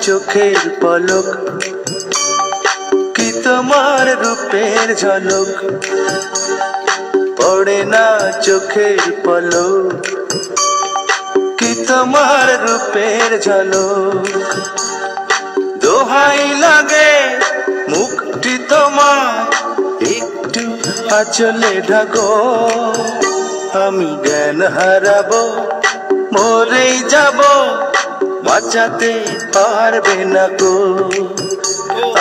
চোখের পলক, কি তোমার রূপের ঝলক, পড়ে না চোখের পলক, কি তোমার রূপের ঝলক। দোহাই লাগে মুখটি তোমার, একটু আঁচলে ঢাকো, আমি জ্ঞান হারাবো, মরেই যাব, বাঁচাতে পারবে না গো।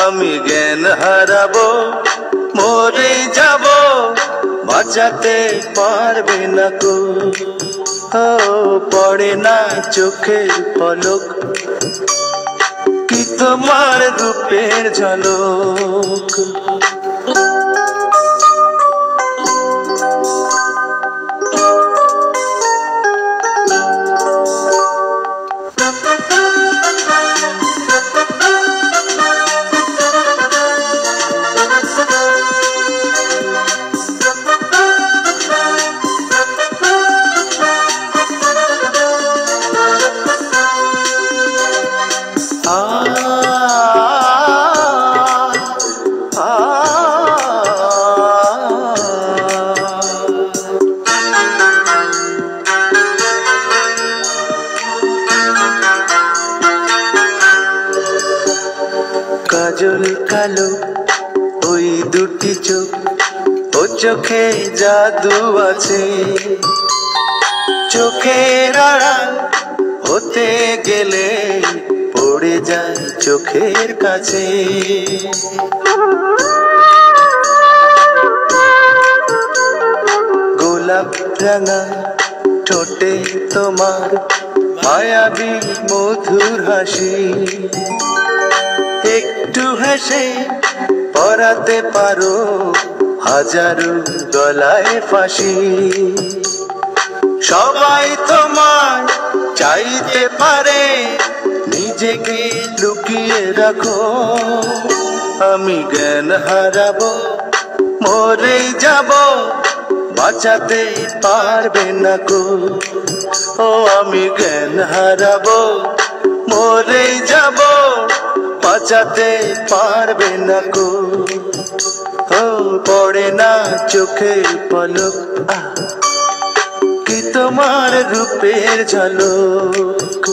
আমি জ্ঞান হারাবো, মরেই যাব, বাঁচাতে পারবে না গো। ও পড়ে না চোখের পলক, কি তোমার রূপের ঝলক। কাজল কালো ওই দুটি চোখ, ও চোখে জাদু আছে, চোখের আড়াল হতে গেলে পড়ে যায় চোখের কাছে। গোলাপ রাঙা ঠোঁটে তোমার মায়াবী মধুর হাসি, একটু হেসে পরাতে পারো হাজারো গলায় ফাঁসি। সবাই তোমার চাইতে পারে, নিজেকে লুকিয়ে রাখো, আমি জ্ঞান হারাবো, মরেই যাব, বাঁচাতে পারবে না গো। ও আমি জ্ঞান হারাবো, মরেই যাব, বাঁচাতে পারবে না গো। ও পড়ে না চোখের পলক, কি তোমার রূপের ঝলক।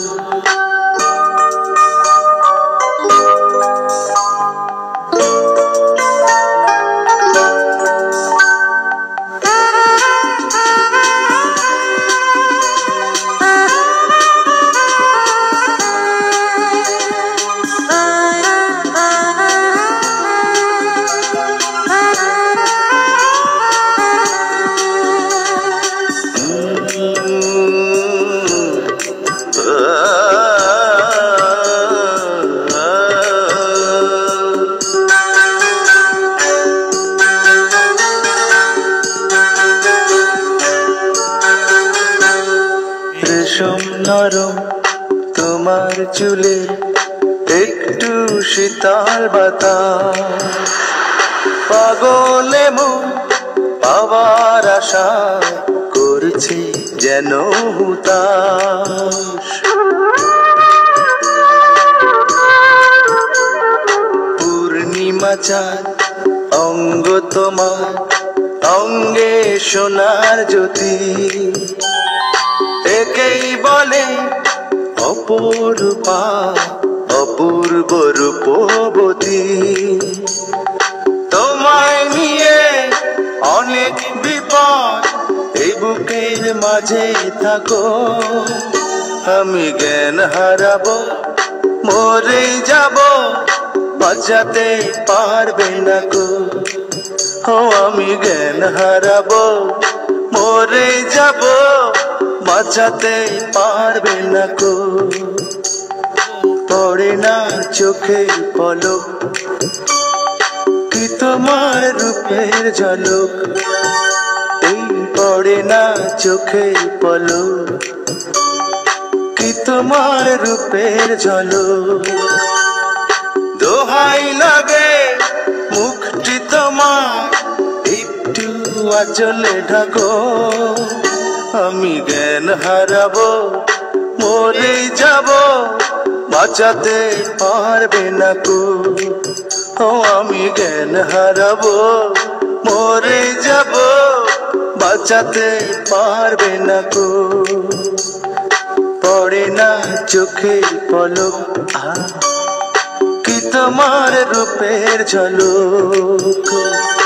রেশম নরম তোমার চুলে, একটু শীতল বাতাস, পাগলে মন পাওয়ার আশা করছে যেন হুতাশ। পূর্ণিমা চাঁদ অঙ্গ তোমার, অঙ্গে সোনার জ্যোতি, একেই বলে অপরূপা অপূর্ব রূপবতী। তোমায় নিয়ে অনেক বিপদ, এই বুকের মাঝে থাকো, আমি জ্ঞান হারাবো, মরেই যাব, বাঁচাতে পারবে না গো। ও আমি জ্ঞান হারাবো, মরেই যাব, বাঁচাতে পারবে না গো। পড়ে না চোখের পলক, কি তোমার রূপের ঝলক, এই পড়ে না চোখের পলক, কি তোমার রূপের ঝলক। দোহাই লাগে মুখটি তোমার, একটু আঁচলে ঢাকো, আমি জ্ঞান হারাবো, মরেই যাব, বাঁচাতে পারবে না কো। ও আমি জ্ঞান হারাবো, মরে যাব, বাঁচাতে পারবে না কো। পড়ে না চোখের পলক, কি তোমার রূপের ঝলক।